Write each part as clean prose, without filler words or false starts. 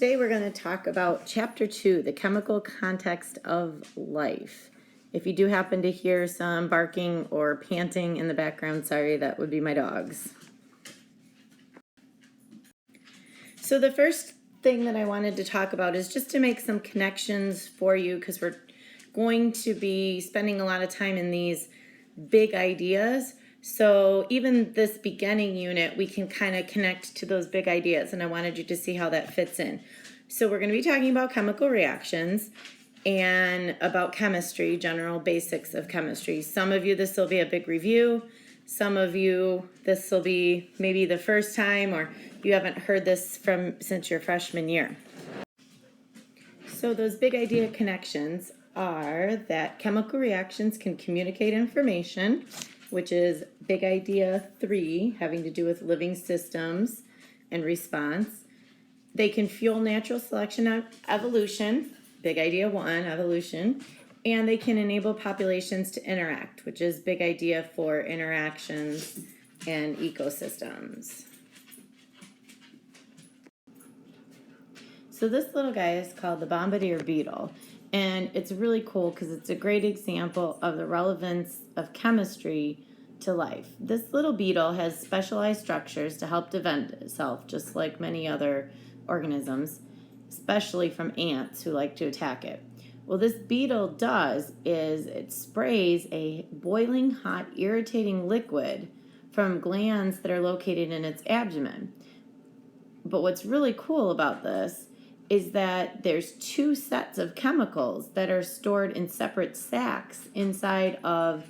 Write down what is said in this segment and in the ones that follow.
Today we're going to talk about Chapter 2, the chemical context of life. If you do happen to hear some barking or panting in the background, sorry, that would be my dogs. So the first thing that I wanted to talk about is just to make some connections for you, because we're going to be spending a lot of time in these big ideas. So even this beginning unit, we can kind of connect to those big ideas, and I wanted you to see how that fits in. So we're going to be talking about chemical reactions and about chemistry, general basics of chemistry. Some of you, this will be a big review. Some of you, this will be maybe the first time, or you haven't heard this since your freshman year. So those big idea connections are that chemical reactions can communicate information, which is big idea 3, having to do with living systems and response. They can fuel natural selection evolution, big idea 1, evolution. And they can enable populations to interact, which is big idea 4, interactions and ecosystems. So this little guy is called the Bombardier Beetle, and it's really cool because it's a great example of the relevance of chemistry to life. This little beetle has specialized structures to help defend itself, just like many other organisms, especially from ants who like to attack it. Well, this beetle does is it sprays a boiling hot, irritating liquid from glands that are located in its abdomen. But what's really cool about this is that there's 2 sets of chemicals that are stored in separate sacs inside of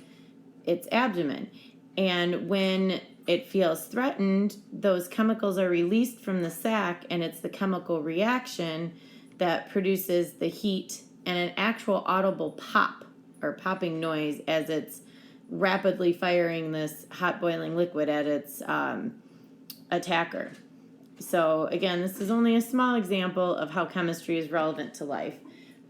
its abdomen. And when it feels threatened, those chemicals are released from the sac, and it's the chemical reaction that produces the heat and an actual audible pop or popping noise as it's rapidly firing this hot boiling liquid at its attacker. So again, this is only a small example of how chemistry is relevant to life,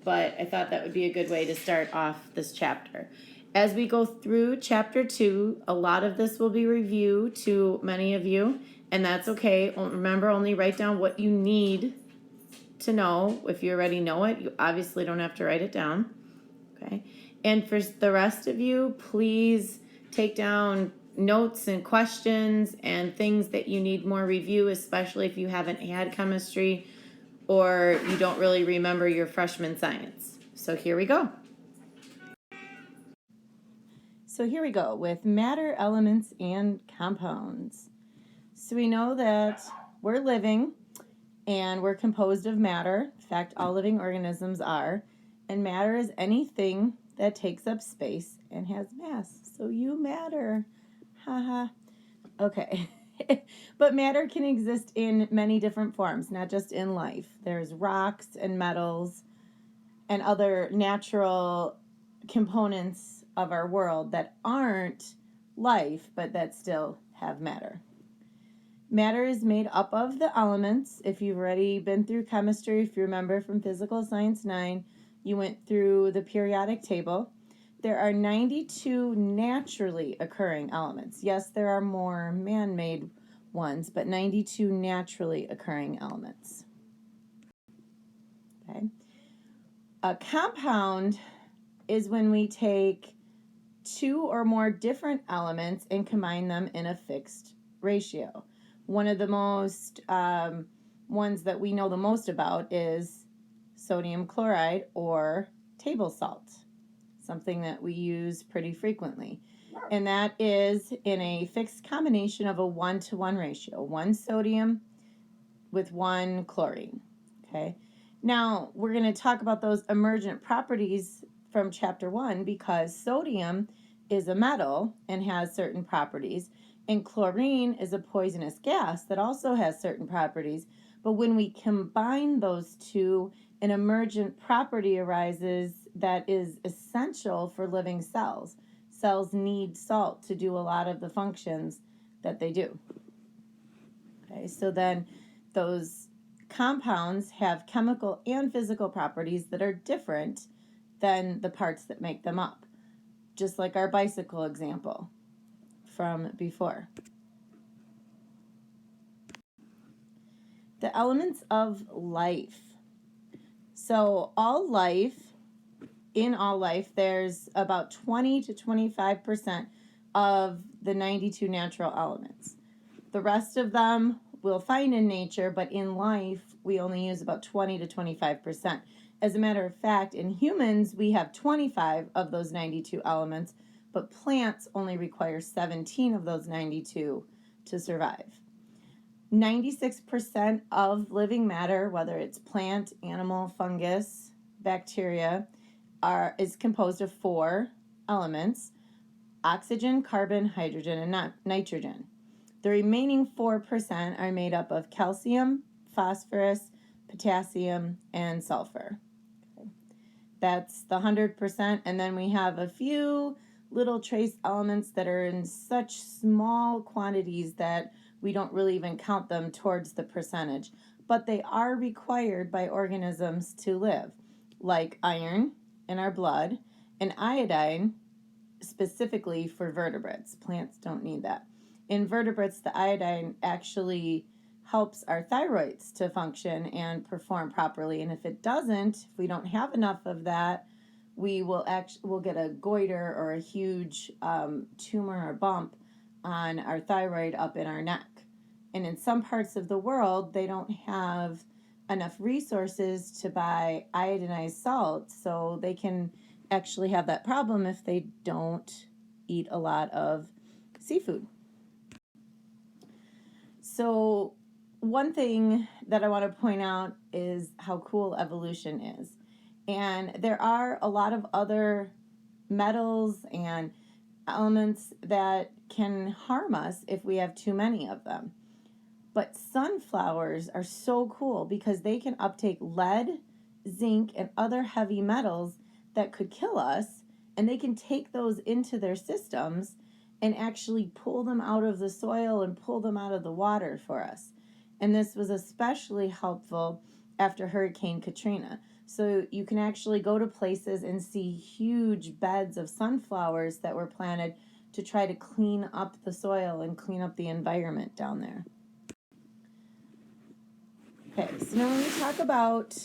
but I thought that would be a good way to start off this chapter. As we go through Chapter 2, a lot of this will be review to many of you, and that's okay. Remember, only write down what you need to know. If you already know it, you obviously don't have to write it down, okay? And for the rest of you, please take down notes and questions and things that you need more review, especially if you haven't had chemistry or you don't really remember your freshman science. So here we go. So here we go with matter, elements, and compounds. So we know that we're living and we're composed of matter. In fact, all living organisms are. And matter is anything that takes up space and has mass. So you matter. Haha. Okay. But matter can exist in many different forms, not just in life. There's rocks and metals and other natural components of our world that aren't life, but that still have matter. Matter is made up of the elements. If you've already been through chemistry, if you remember from Physical Science 9, you went through the periodic table. There are 92 naturally occurring elements. Yes, there are more man-made ones, but 92 naturally occurring elements. Okay. A compound is when we take 2 or more different elements and combine them in a fixed ratio. One of the most ones that we know the most about is sodium chloride or table salt, something that we use pretty frequently. And that is in a fixed combination of a 1-to-1 ratio, 1 sodium with 1 chlorine. Okay. Now, we're going to talk about those emergent properties from Chapter 1 because sodium is a metal and has certain properties, and chlorine is a poisonous gas that also has certain properties. But when we combine those two, an emergent property arises that is essential for living cells. Cells need salt to do a lot of the functions that they do. Okay, so then those compounds have chemical and physical properties that are different than the parts that make them up, just like our bicycle example from before. The elements of life. So in all life, there's about 20 to 25% of the 92 natural elements. The rest of them we'll find in nature, but in life, we only use about 20 to 25%. As a matter of fact, in humans, we have 25 of those 92 elements, but plants only require 17 of those 92 to survive. 96% of living matter, whether it's plant, animal, fungus, bacteria, is composed of 4 elements: oxygen, carbon, hydrogen, and nitrogen. The remaining 4% are made up of calcium, phosphorus, potassium, and sulfur. Okay. That's the 100%, and then we have a few little trace elements that are in such small quantities that we don't really even count them towards the percentage, but they are required by organisms to live, like iron in our blood and iodine specifically for vertebrates. Plants don't need that. In vertebrates, the iodine actually helps our thyroids to function and perform properly, and if it doesn't, if we don't have enough of that, we'll get a goiter or a huge tumor or bump on our thyroid up in our neck. And in some parts of the world, they don't have enough resources to buy iodinized salt, so they can actually have that problem if they don't eat a lot of seafood. So one thing that I want to point out is how cool evolution is. And there are a lot of other metals and elements that can harm us if we have too many of them. But sunflowers are so cool because they can uptake lead, zinc, and other heavy metals that could kill us, and they can take those into their systems and actually pull them out of the soil and pull them out of the water for us. And this was especially helpful after Hurricane Katrina. So you can actually go to places and see huge beds of sunflowers that were planted to try to clean up the soil and clean up the environment down there. Okay, so now when we talk about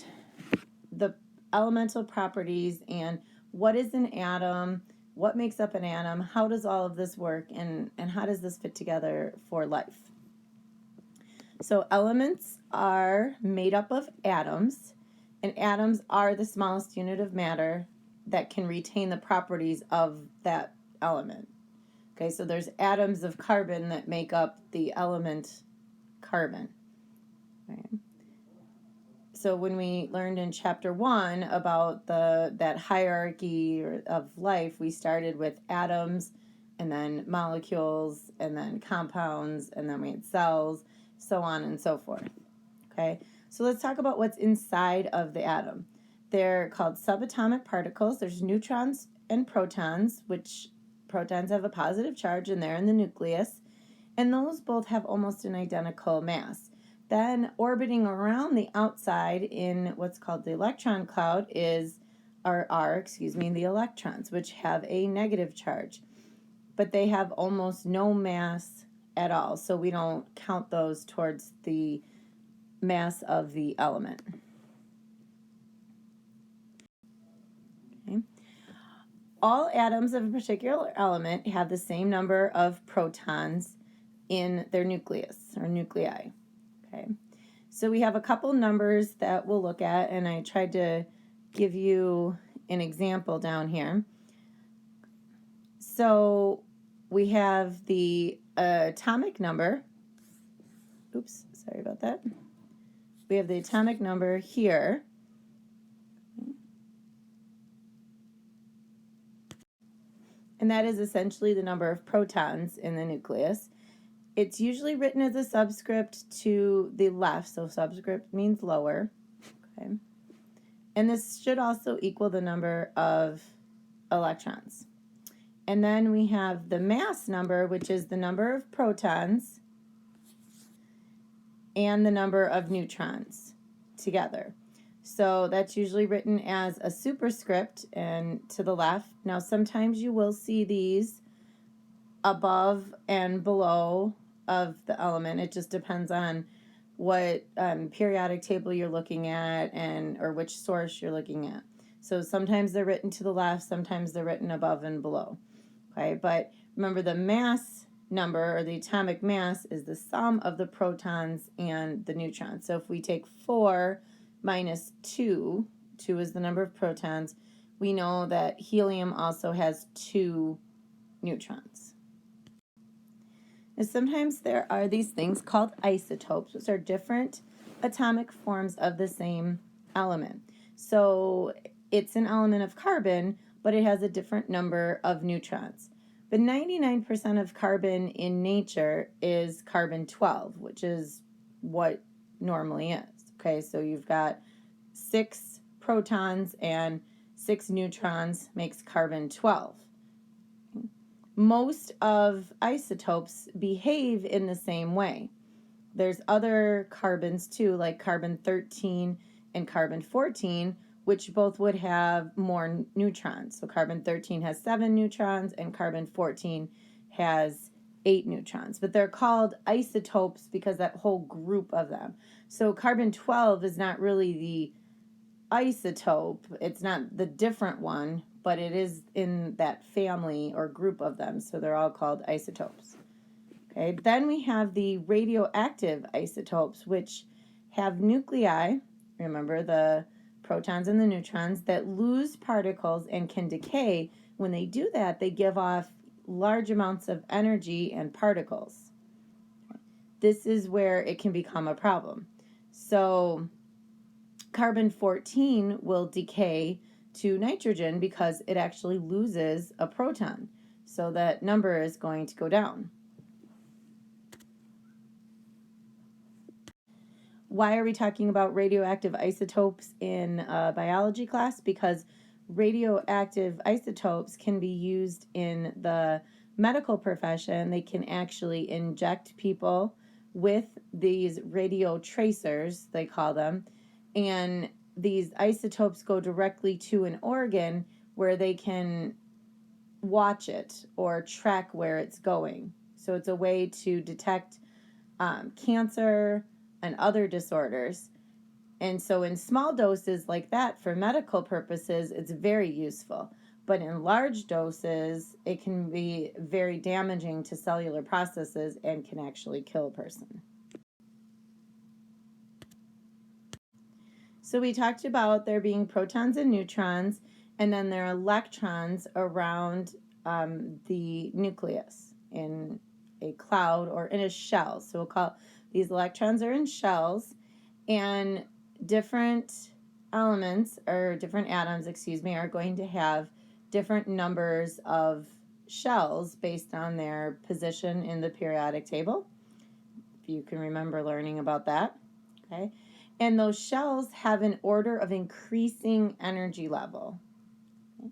the elemental properties and what is an atom, what makes up an atom, how does all of this work, and how does this fit together for life? So elements are made up of atoms, and atoms are the smallest unit of matter that can retain the properties of that element. Okay, so there's atoms of carbon that make up the element carbon. Okay. So when we learned in chapter 1 about that hierarchy of life, we started with atoms and then molecules and then compounds and then we had cells, so on and so forth. Okay, so let's talk about what's inside of the atom. They're called subatomic particles. There's neutrons and protons, which protons have a positive charge and they're in the nucleus, and those both have almost an identical mass. Then orbiting around the outside in what's called the electron cloud are the electrons, which have a negative charge. But they have almost no mass at all, so we don't count those towards the mass of the element. Okay. All atoms of a particular element have the same number of protons in their nucleus or nuclei. Okay, so we have a couple numbers that we'll look at, and I tried to give you an example down here. So we have the atomic number. Oops, sorry about that. We have the atomic number here. And that is essentially the number of protons in the nucleus. It's usually written as a subscript to the left, so subscript means lower. Okay. And this should also equal the number of electrons. And then we have the mass number, which is the number of protons and the number of neutrons together. So that's usually written as a superscript and to the left. Now sometimes you will see these above and below of the element. It just depends on what periodic table you're looking at or which source you're looking at. So sometimes they're written to the left, sometimes they're written above and below. Okay, but remember the mass number, or the atomic mass, is the sum of the protons and the neutrons. So if we take 4 minus 2, 2 is the number of protons, we know that helium also has 2 neutrons. And sometimes there are these things called isotopes, which are different atomic forms of the same element. So it's an element of carbon, but it has a different number of neutrons. But 99% of carbon in nature is carbon-12, which is what normally is. Okay, so you've got 6 protons and 6 neutrons makes carbon-12. Most of isotopes behave in the same way. There's other carbons too, like carbon-13 and carbon-14, which both would have more neutrons. So carbon-13 has 7 neutrons and carbon-14 has 8 neutrons. But they're called isotopes because that whole group of them. So carbon-12 is not really the isotope. It's not the different one, but it is in that family or group of them. So they're all called isotopes. Okay, then we have the radioactive isotopes, which have nuclei, remember the protons and the neutrons, that lose particles and can decay. When they do that, they give off large amounts of energy and particles. This is where it can become a problem. So carbon-14 will decay to nitrogen because it actually loses a proton. So that number is going to go down. Why are we talking about radioactive isotopes in biology class? Because radioactive isotopes can be used in the medical profession. They can actually inject people with these radio tracers, they call them, and these isotopes go directly to an organ where they can watch it or track where it's going. So it's a way to detect cancer and other disorders. And so in small doses like that, for medical purposes, it's very useful. But in large doses, it can be very damaging to cellular processes and can actually kill a person. So we talked about there being protons and neutrons, and then there are electrons around the nucleus in a cloud or in a shell. So we'll call these electrons are in shells, and different elements, or different atoms, are going to have different numbers of shells based on their position in the periodic table, if you can remember learning about that. Okay, and those shells have an order of increasing energy level. Okay.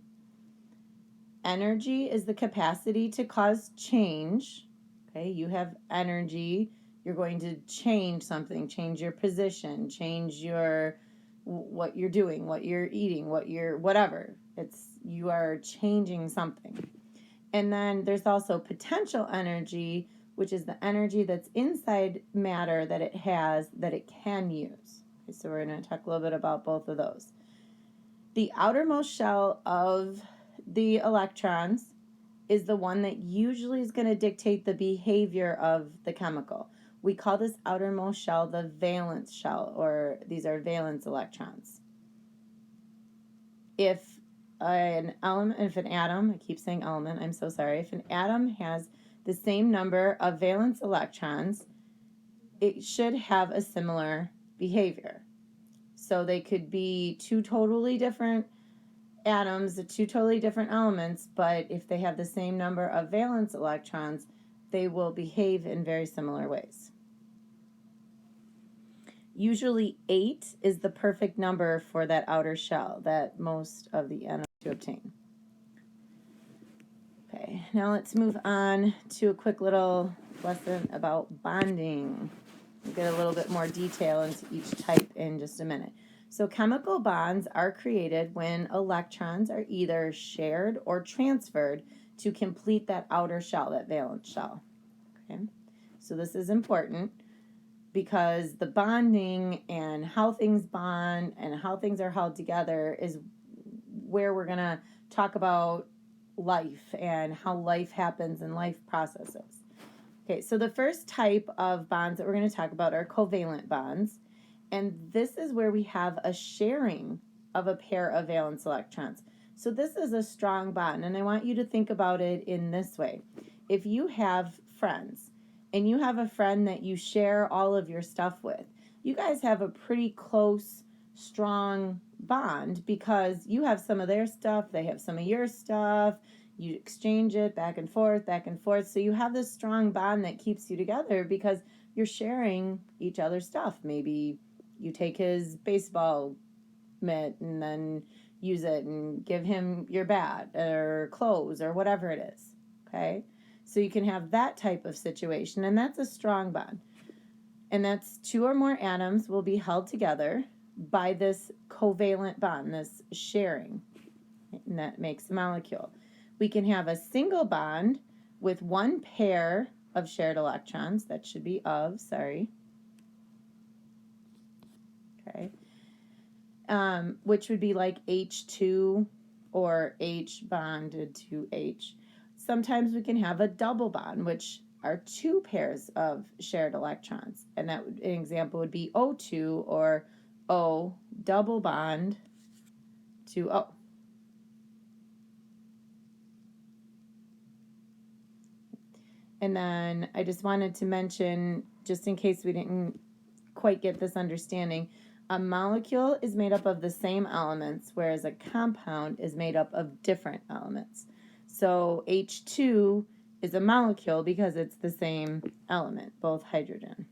Energy is the capacity to cause change. Okay, you have energy, you're going to change something, change your position, change your what you're doing, what you're eating, whatever. You are changing something. And then there's also potential energy, which is the energy that's inside matter that it has that it can use. Okay, so we're going to talk a little bit about both of those. The outermost shell of the electrons is the one that usually is going to dictate the behavior of the chemical. We call this outermost shell the valence shell, or these are valence electrons. If an atom, I keep saying element, I'm so sorry, if an atom has the same number of valence electrons, it should have a similar behavior. So they could be two totally different atoms, two totally different elements, but if they have the same number of valence electrons, they will behave in very similar ways. Usually 8 is the perfect number for that outer shell that most of the atoms to obtain. Okay, now let's move on to a quick little lesson about bonding. We'll get a little bit more detail into each type in just a minute. So chemical bonds are created when electrons are either shared or transferred to complete that outer shell, that valence shell. Okay, so this is important. because the bonding and how things bond and how things are held together is where we're going to talk about life and how life happens and life processes. Okay, so the first type of bonds that we're going to talk about are covalent bonds. And this is where we have a sharing of a pair of valence electrons. So this is a strong bond, and I want you to think about it in this way. If you have friends, and you have a friend that you share all of your stuff with, you guys have a pretty close, strong bond because you have some of their stuff, they have some of your stuff, you exchange it back and forth, back and forth. So you have this strong bond that keeps you together because you're sharing each other's stuff. Maybe you take his baseball mitt and then use it and give him your bat or clothes or whatever it is. Okay? So you can have that type of situation, and that's a strong bond. And that's two or more atoms will be held together by this covalent bond, this sharing, and that makes a molecule. We can have a single bond with one pair of shared electrons. That should be of, sorry. Okay. Which would be like H2 or H bonded to H. Sometimes we can have a double bond, which are two pairs of shared electrons. And that would, an example would be O2 or O double bond to O. And then I just wanted to mention, just in case we didn't quite get this understanding, a molecule is made up of the same elements, whereas a compound is made up of different elements. So H2 is a molecule because it's the same element, both hydrogen.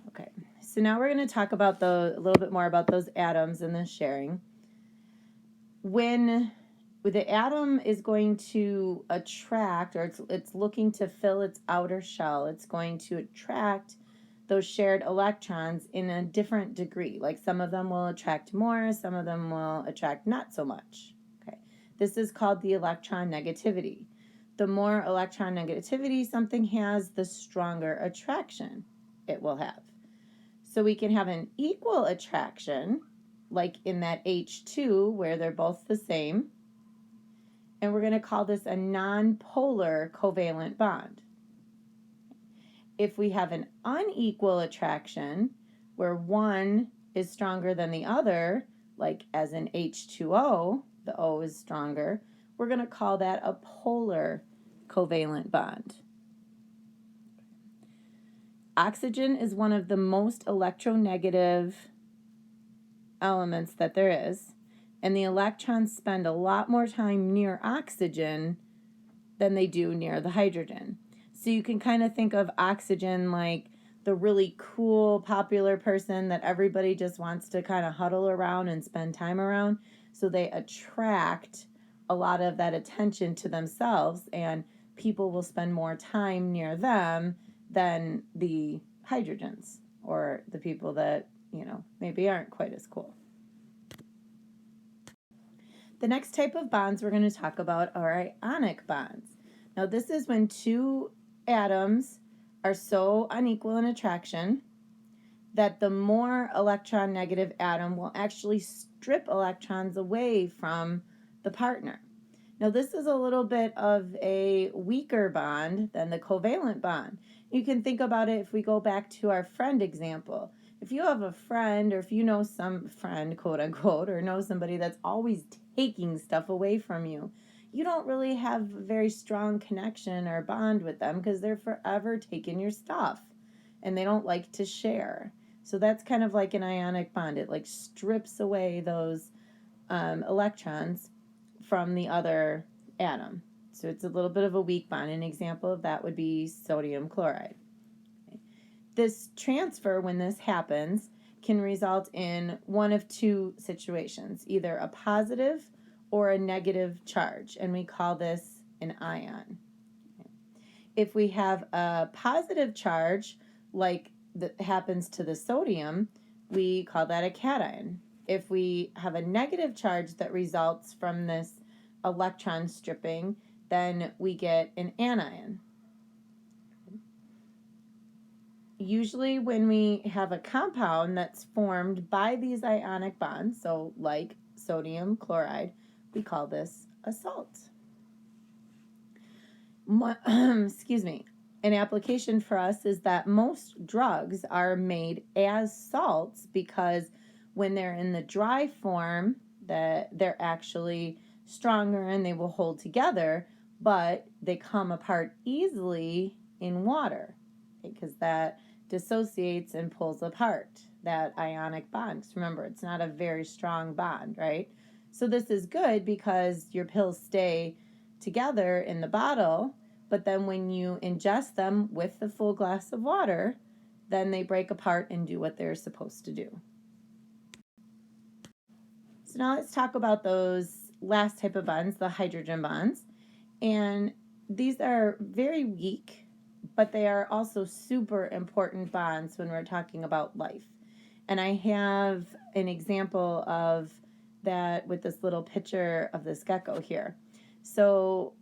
Okay, so now we're going to talk about a little bit more about those atoms and the sharing. When the atom is going to attract, or it's looking to fill its outer shell, it's going to attract those shared electrons in a different degree. Like some of them will attract more, some of them will attract not so much. Okay, this is called the electron negativity. The more electron negativity something has, the stronger attraction it will have. So we can have an equal attraction, like in that H2 where they're both the same, and we're going to call this a nonpolar covalent bond. If we have an unequal attraction where one is stronger than the other, like as in H2O, the O is stronger, we're going to call that a polar covalent bond. Oxygen is one of the most electronegative elements that there is, and the electrons spend a lot more time near oxygen than they do near the hydrogen. So you can kind of think of oxygen like the really cool, popular person that everybody just wants to kind of huddle around and spend time around. So they attract a lot of that attention to themselves, and people will spend more time near them than the hydrogens or the people that, maybe aren't quite as cool. The next type of bonds we're going to talk about are ionic bonds. Now, this is when two atoms are so unequal in attraction that the more electron negative atom will actually strip electrons away from the partner. Now, this is a little bit of a weaker bond than the covalent bond. You can think about it if we go back to our friend example. If you have a friend, or if you know some friend, quote unquote, or know somebody that's always taking stuff away from you, you don't really have a very strong connection or bond with them because they're forever taking your stuff and they don't like to share. So that's kind of like an ionic bond. It like strips away those electrons from the other atom. So it's a little bit of a weak bond. An example of that would be sodium chloride. Okay. This transfer, when this happens, can result in one of two situations, either a positive or a negative charge, and we call this an ion. Okay. If we have a positive charge, like that happens to the sodium, we call that a cation. If we have a negative charge that results from this electron stripping, then we get an anion. usually when we have a compound that's formed by these ionic bonds, so like sodium chloride, we call this a salt. Excuse me. An application for us is that most drugs are made as salts because when they're in the dry form, that they're actually stronger and they will hold together, but they come apart easily in water because that dissociates and pulls apart that ionic bond. Remember, it's not a very strong bond, right? So this is good because your pills stay together in the bottle, but then when you ingest them with the full glass of water, then they break apart and do what they're supposed to do. So now let's talk about those last type of bonds, the hydrogen bonds. And these are very weak, but they are also super important bonds when we're talking about life. And I have an example of that with this little picture of this gecko here. So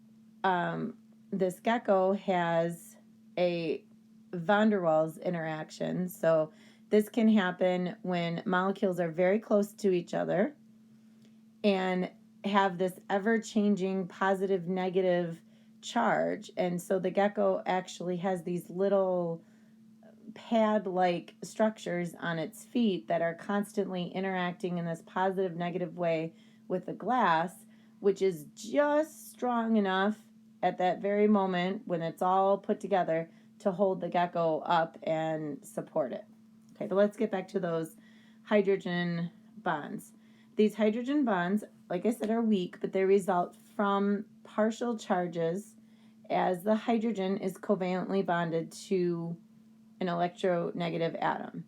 this gecko has a van der Waals interaction. So this can happen when molecules are very close to each other and have this ever-changing positive negative charge. And so the gecko actually has these little pad-like structures on its feet that are constantly interacting in this positive negative way with the glass, which is just strong enough at that very moment when it's all put together to hold the gecko up and support it. Okay, but let's get back to those hydrogen bonds. These hydrogen bonds, like I said, are weak, but they result from partial charges as the hydrogen is covalently bonded to an electronegative atom,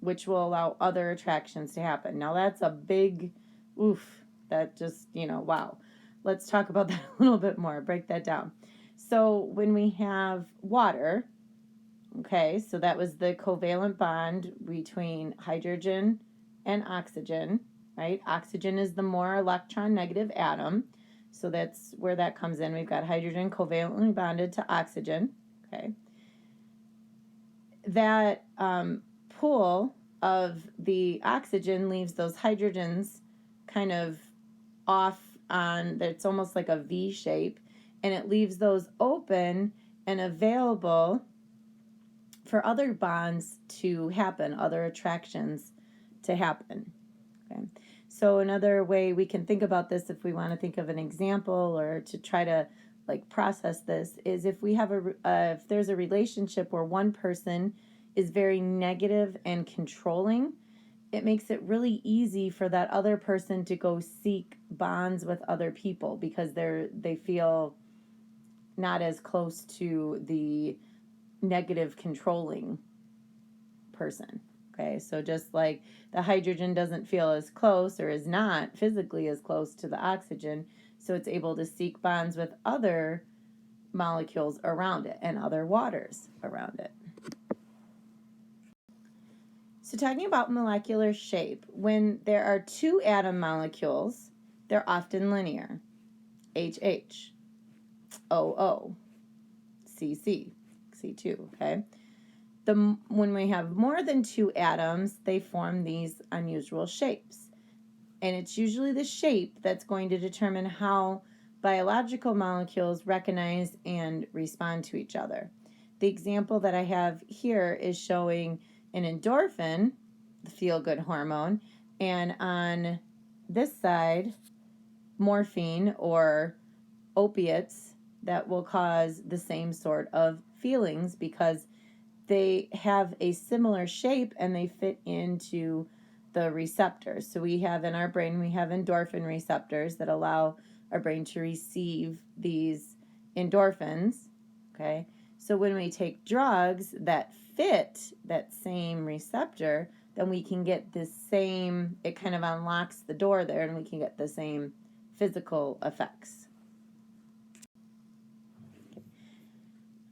which will allow other attractions to happen. Now that's a big oof, that just, wow. Let's talk about that a little bit more, break that down. So when we have water, okay, so that was the covalent bond between hydrogen and oxygen, right? Oxygen is the more electron negative atom. So that's where that comes in. We've got hydrogen covalently bonded to oxygen, okay? That pool of the oxygen leaves those hydrogens kind of off on, it's almost like a V shape, and it leaves those open and available for other bonds to happen, other attractions to happen. Okay. So another way we can think about this, if we want to think of an example or to try to process this, is if we have if there's a relationship where one person is very negative and controlling, it makes it really easy for that other person to go seek bonds with other people because they feel not as close to the negative controlling person. Okay, so just like the hydrogen doesn't feel as close or is not physically as close to the oxygen, so it's able to seek bonds with other molecules around it and other waters around it. So talking about molecular shape, when there are two atom molecules, they're often linear. HH, OO, CC, C2, okay? When we have more than two atoms, they form these unusual shapes. And it's usually the shape that's going to determine how biological molecules recognize and respond to each other. The example that I have here is showing an endorphin, the feel-good hormone, and on this side, morphine or opiates that will cause the same sort of feelings because they have a similar shape and they fit into the receptors. So we have in our brain, we have endorphin receptors that allow our brain to receive these endorphins, okay? So when we take drugs that fit that same receptor, then we can get this same, it kind of unlocks the door there and we can get the same physical effects.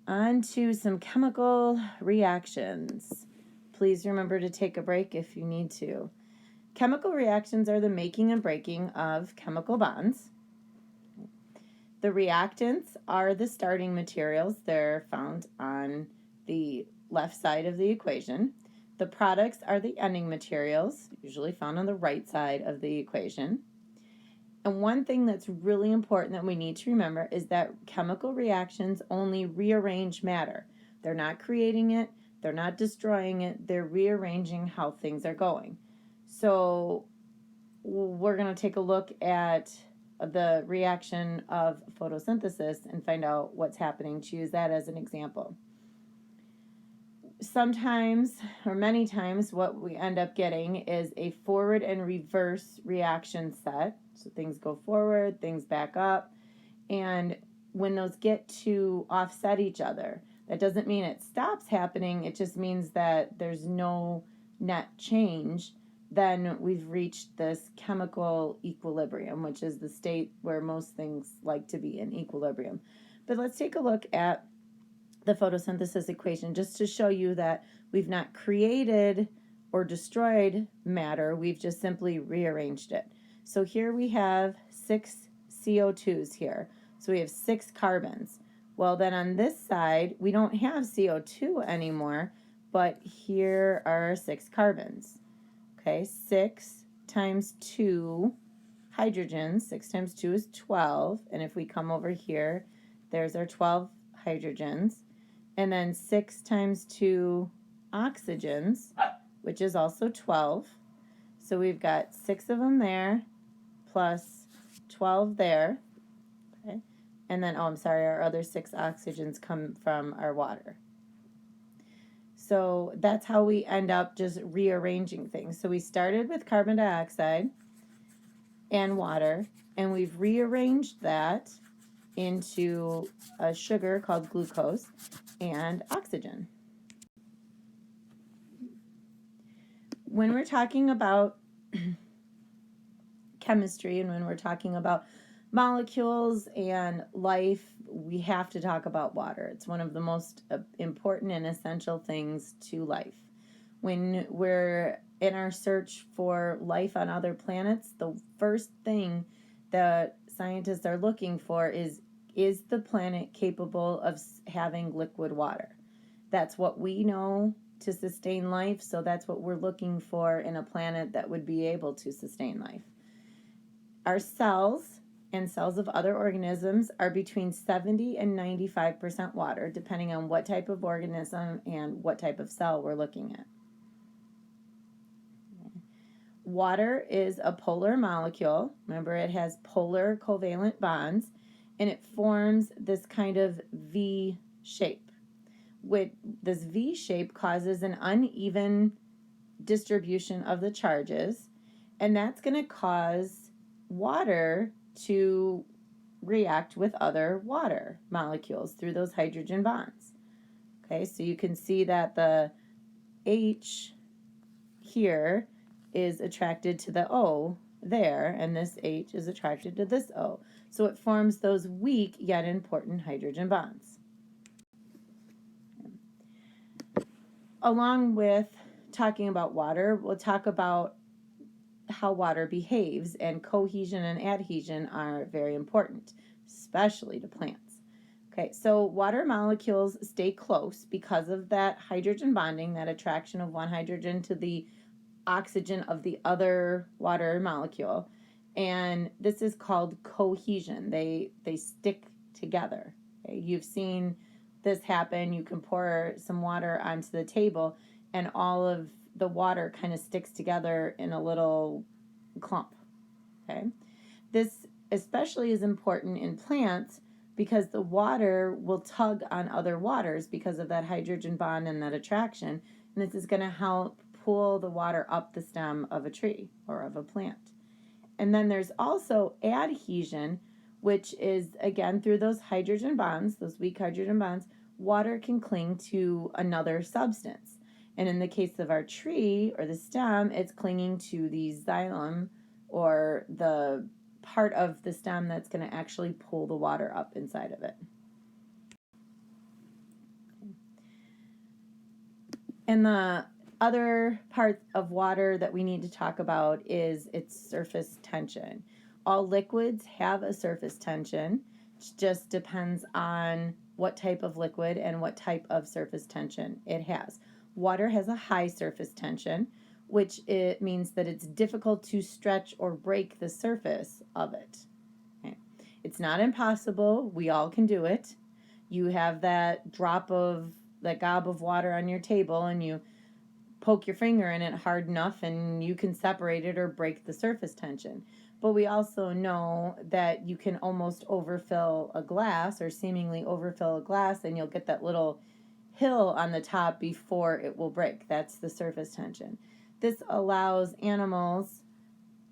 On to some chemical reactions. Please remember to take a break if you need to. Chemical reactions are the making and breaking of chemical bonds. The reactants are the starting materials. They're found on the left side of the equation. The products are the ending materials, usually found on the right side of the equation. And one thing that's really important that we need to remember is that chemical reactions only rearrange matter. They're not creating it, they're not destroying it, they're rearranging how things are going. So we're going to take a look at the reaction of photosynthesis and find out what's happening. To use that as an example. Sometimes, or many times, what we end up getting is a forward and reverse reaction set. So things go forward, things back up, and when those get to offset each other, that doesn't mean it stops happening, it just means that there's no net change. Then we've reached this chemical equilibrium, which is the state where most things like to be in equilibrium. But let's take a look at the photosynthesis equation just to show you that we've not created or destroyed matter, we've just simply rearranged it. So here we have 6 CO2s here. So we have 6 carbons. Well, then on this side, we don't have CO2 anymore, but here are 6 carbons. Okay, 6 times 2 hydrogens, 6 times 2 is 12, and if we come over here, there's our 12 hydrogens, and then 6 times 2 oxygens, which is also 12. So we've got 6 of them there, plus 12 there, okay? And then, oh, I'm sorry, our other 6 oxygens come from our water. So that's how we end up just rearranging things. So we started with carbon dioxide and water, and we've rearranged that into a sugar called glucose and oxygen. When we're talking about chemistry and when we're talking about molecules and life, we have to talk about water. It's one of the most important and essential things to life. When we're in our search for life on other planets, the first thing that scientists are looking for is the planet capable of having liquid water? That's what we know to sustain life, so that's what we're looking for in a planet that would be able to sustain life. Our cells and cells of other organisms are between 70 and 95% water, depending on what type of organism and what type of cell we're looking at. Water is a polar molecule. Remember, it has polar covalent bonds, and it forms this kind of V shape. With this V shape causes an uneven distribution of the charges, and that's going to cause water to react with other water molecules through those hydrogen bonds. Okay, so you can see that the H here is attracted to the O there, and this H is attracted to this O. So it forms those weak yet important hydrogen bonds. Along with talking about water, we'll talk about how water behaves, and cohesion and adhesion are very important, especially to plants. Okay, so water molecules stay close because of that hydrogen bonding, that attraction of one hydrogen to the oxygen of the other water molecule, and this is called cohesion. They stick together. Okay? You've seen this happen. You can pour some water onto the table, and all of the water kind of sticks together in a little clump. Okay, this especially is important in plants because the water will tug on other waters because of that hydrogen bond and that attraction, and this is going to help pull the water up the stem of a tree or of a plant. And then there's also adhesion, which is, again, through those hydrogen bonds, those weak hydrogen bonds, water can cling to another substance. And in the case of our tree or the stem, it's clinging to the xylem, or the part of the stem that's going to actually pull the water up inside of it. And the other part of water that we need to talk about is its surface tension. All liquids have a surface tension. It just depends on what type of liquid and what type of surface tension it has. Water has a high surface tension, which it means that it's difficult to stretch or break the surface of it. Okay. It's not impossible. We all can do it. You have that gob of water on your table and you poke your finger in it hard enough and you can separate it or break the surface tension. But we also know that you can almost overfill a glass or seemingly overfill a glass and you'll get that little hill on the top before it will break. That's the surface tension. This allows animals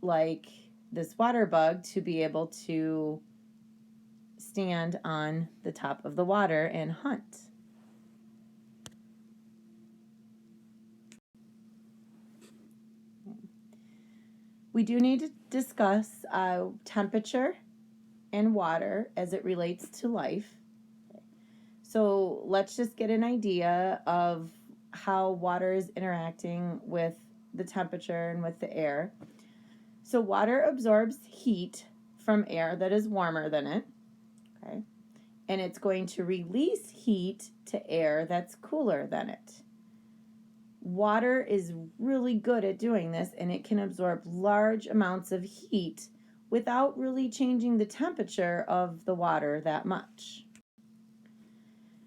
like this water bug to be able to stand on the top of the water and hunt. We do need to discuss temperature and water as it relates to life. So let's just get an idea of how water is interacting with the temperature and with the air. So water absorbs heat from air that is warmer than it, okay? And it's going to release heat to air that's cooler than it. Water is really good at doing this, and it can absorb large amounts of heat without really changing the temperature of the water that much.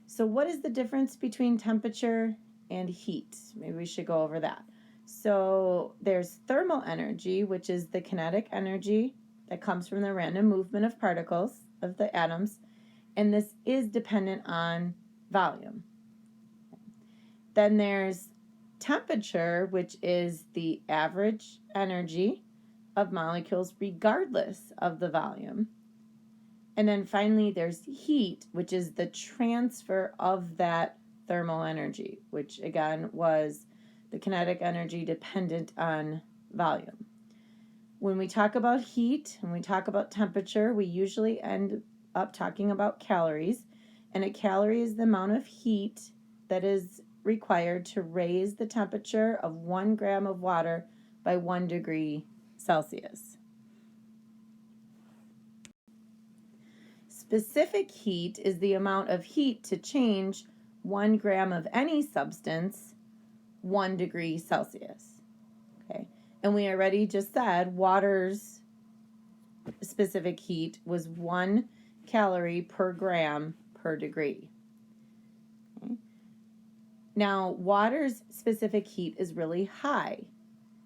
So what is the difference between temperature and heat? Maybe we should go over that. So there's thermal energy, which is the kinetic energy that comes from the random movement of particles, of the atoms, and this is dependent on volume. Then there's temperature, which is the average energy of molecules regardless of the volume. And then finally, there's heat, which is the transfer of that thermal energy, which again was the kinetic energy dependent on volume. When we talk about heat and we talk about temperature, we usually end up talking about calories. And a calorie is the amount of heat that is required to raise the temperature of 1 gram of water by 1 degree Celsius. Specific heat is the amount of heat to change 1 gram of any substance 1 degree Celsius. Okay, and we already just said water's specific heat was 1 calorie per gram per degree. Okay. Now, water's specific heat is really high,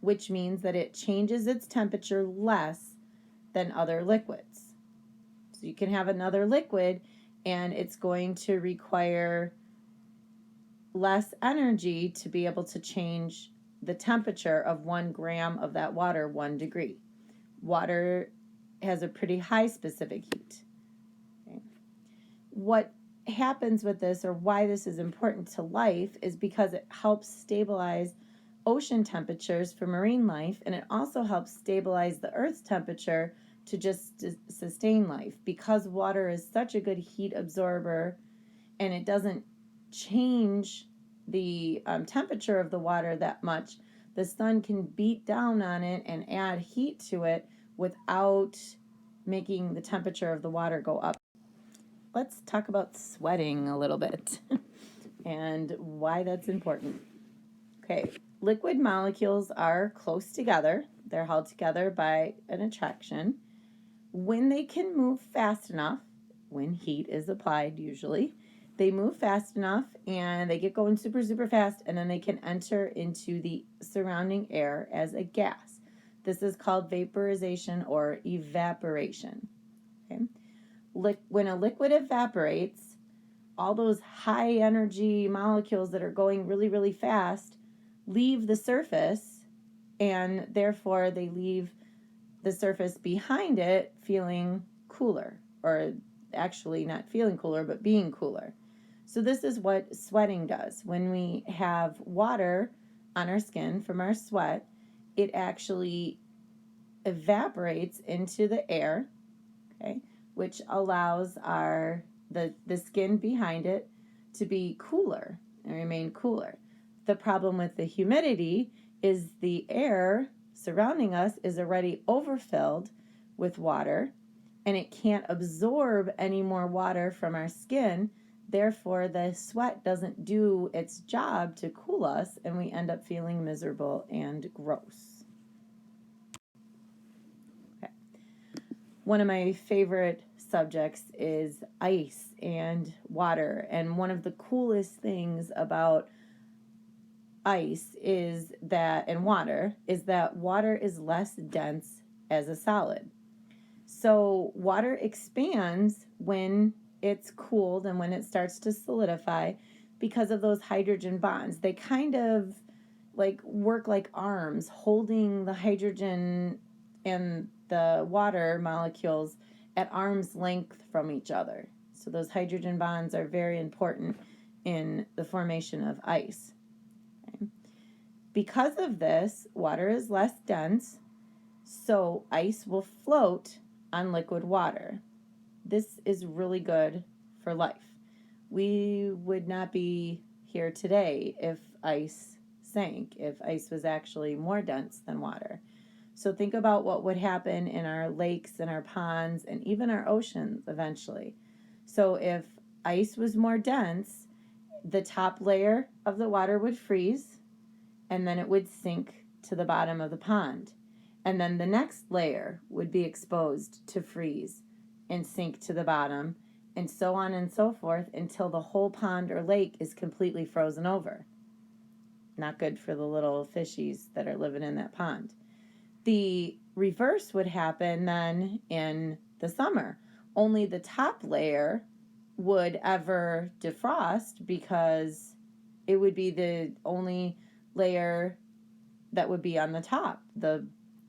which means that it changes its temperature less than other liquids. So you can have another liquid and it's going to require less energy to be able to change the temperature of 1 gram of that water 1 degree. Water has a pretty high specific heat. Okay. What happens with this, or why this is important to life, is because it helps stabilize ocean temperatures for marine life, and it also helps stabilize the Earth's temperature to just sustain life. Because water is such a good heat absorber and it doesn't change the temperature of the water that much, the sun can beat down on it and add heat to it without making the temperature of the water go up. Let's talk about sweating a little bit and why that's important. Okay, liquid molecules are close together. They're held together by an attraction. When they can move fast enough, when heat is applied usually, they move fast enough and they get going super, super fast, and then they can enter into the surrounding air as a gas. This is called vaporization or evaporation. Okay? When a liquid evaporates, all those high energy molecules that are going really, really fast leave the surface, and therefore they leave the surface behind it feeling cooler, or actually not feeling cooler, but being cooler. So this is what sweating does. When we have water on our skin from our sweat, it actually evaporates into the air, okay, which allows the skin behind it to be cooler and remain cooler. The problem with the humidity is the air surrounding us is already overfilled with water, and it can't absorb any more water from our skin Therefore, the sweat doesn't do its job to cool us, and we end up feeling miserable and gross. Okay. One of my favorite subjects is ice and water, and one of the coolest things about ice is that, and water, is that water is less dense as a solid. So water expands when it's cooled and when it starts to solidify because of those hydrogen bonds. They kind of like work like arms holding the hydrogen and the water molecules at arm's length from each other. So those hydrogen bonds are very important in the formation of ice. Okay. Because of this, water is less dense, so ice will float on liquid water. This is really good for life. We would not be here today if ice sank, if ice was actually more dense than water. So think about what would happen in our lakes and our ponds and even our oceans eventually. So if ice was more dense, the top layer of the water would freeze, and then it would sink to the bottom of the pond. And then the next layer would be exposed to freeze and sink to the bottom, and so on and so forth until the whole pond or lake is completely frozen over. Not good for the little fishies that are living in that pond. The reverse would happen then in the summer. Only the top layer would ever defrost because it would be the only layer that would be on the top. The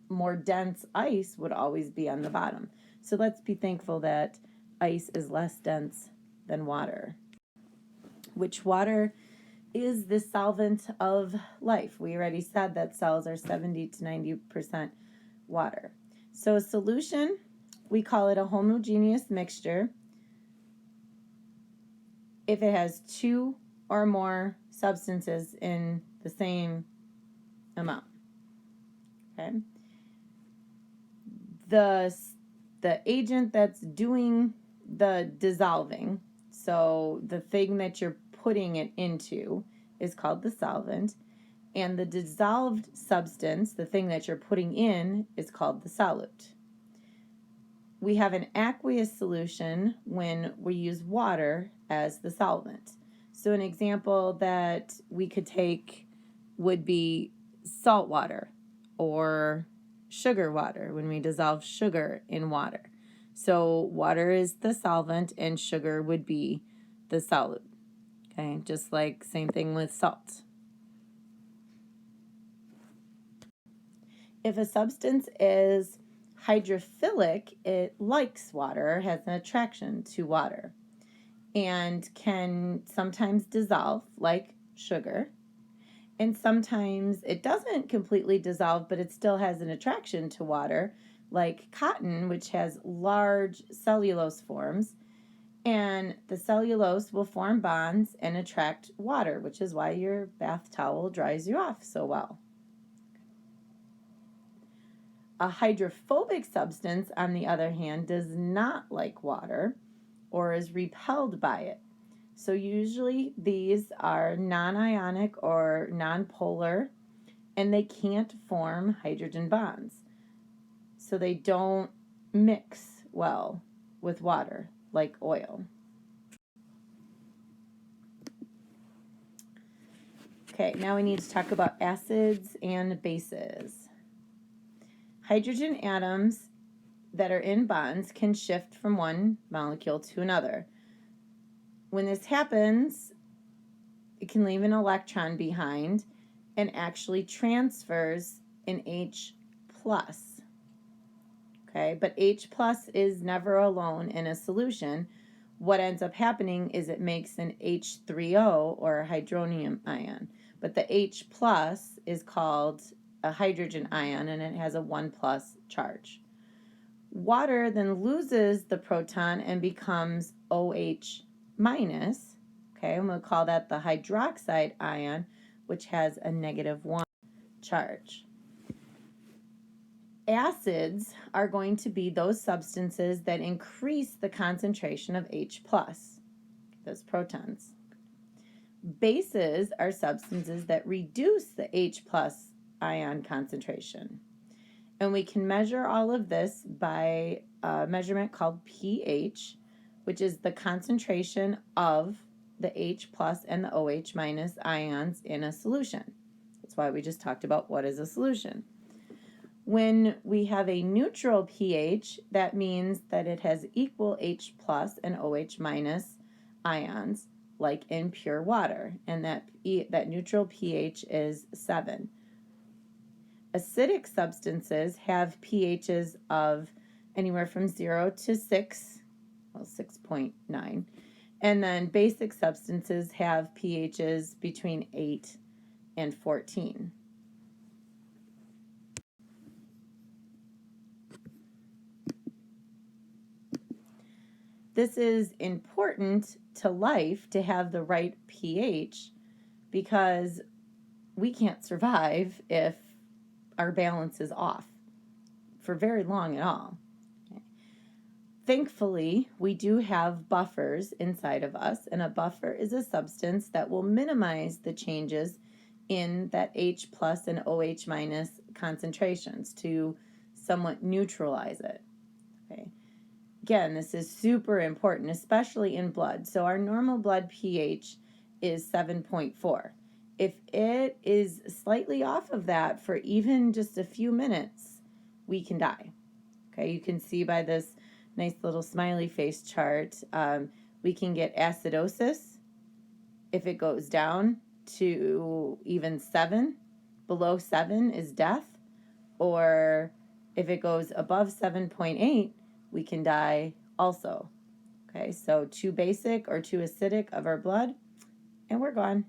more dense ice would always be on the bottom. So let's be thankful that ice is less dense than water. Which water is the solvent of life? We already said that cells are 70 to 90% water. So a solution, we call it a homogeneous mixture if it has two or more substances in the same amount. Okay. The agent that's doing the dissolving, so the thing that you're putting it into, is called the solvent, and the dissolved substance, the thing that you're putting in, is called the solute. We have an aqueous solution when we use water as the solvent. So an example that we could take would be salt water or sugar water when we dissolve sugar in water. So water is the solvent and sugar would be the solute. Okay, just like same thing with salt. If a substance is hydrophilic, it likes water, has an attraction to water, and can sometimes dissolve like sugar. And sometimes it doesn't completely dissolve, but it still has an attraction to water, like cotton, which has large cellulose forms. And the cellulose will form bonds and attract water, which is why your bath towel dries you off so well. A hydrophobic substance, on the other hand, does not like water or is repelled by it. So usually these are non-ionic or non-polar, and they can't form hydrogen bonds. So they don't mix well with water like oil. Okay, now we need to talk about acids and bases. Hydrogen atoms that are in bonds can shift from one molecule to another. When this happens, it can leave an electron behind and actually transfers an H plus. Okay, but H plus is never alone in a solution. What ends up happening is it makes an H3O or a hydronium ion. But the H plus is called a hydrogen ion and it has a 1 plus charge. Water then loses the proton and becomes OH minus, okay, and we'll call that the hydroxide ion, which has a -1 charge. Acids are going to be those substances that increase the concentration of H plus. as protons. Bases are substances that reduce the H plus ion concentration. And we can measure all of this by a measurement called pH, which is the concentration of the H plus and the OH minus ions in a solution. That's why we just talked about what is a solution. When we have a neutral pH, that means that it has equal H plus and OH minus ions, like in pure water, and that neutral pH is 7. Acidic substances have pHs of anywhere from 0 to 6, well, 6.9. And then basic substances have pHs between 8 and 14. This is important to life to have the right pH because we can't survive if our balance is off for very long at all. Okay. Thankfully, we do have buffers inside of us, and a buffer is a substance that will minimize the changes in that H plus and OH minus concentrations to somewhat neutralize it. Okay. Again, this is super important, especially in blood. So our normal blood pH is 7.4. If it is slightly off of that for even just a few minutes, we can die. Okay, you can see by this nice little smiley face chart, we can get acidosis if it goes down to even 7. Below 7 is death, or if it goes above 7.8, we can die also. Okay, so too basic or too acidic of our blood, and we're gone.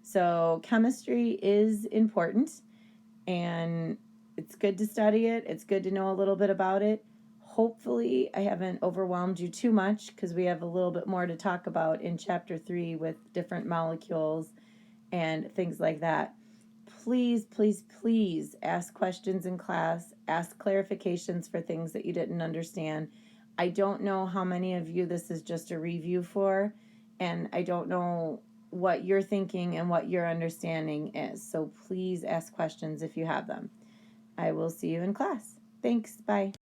So chemistry is important, and it's good to study it. It's good to know a little bit about it. Hopefully I haven't overwhelmed you too much because we have a little bit more to talk about in chapter 3 with different molecules and things like that. Please, please, please ask questions in class. Ask clarifications for things that you didn't understand. I don't know how many of you this is just a review for, and I don't know what you're thinking and what your understanding is. So please ask questions if you have them. I will see you in class. Thanks. Bye.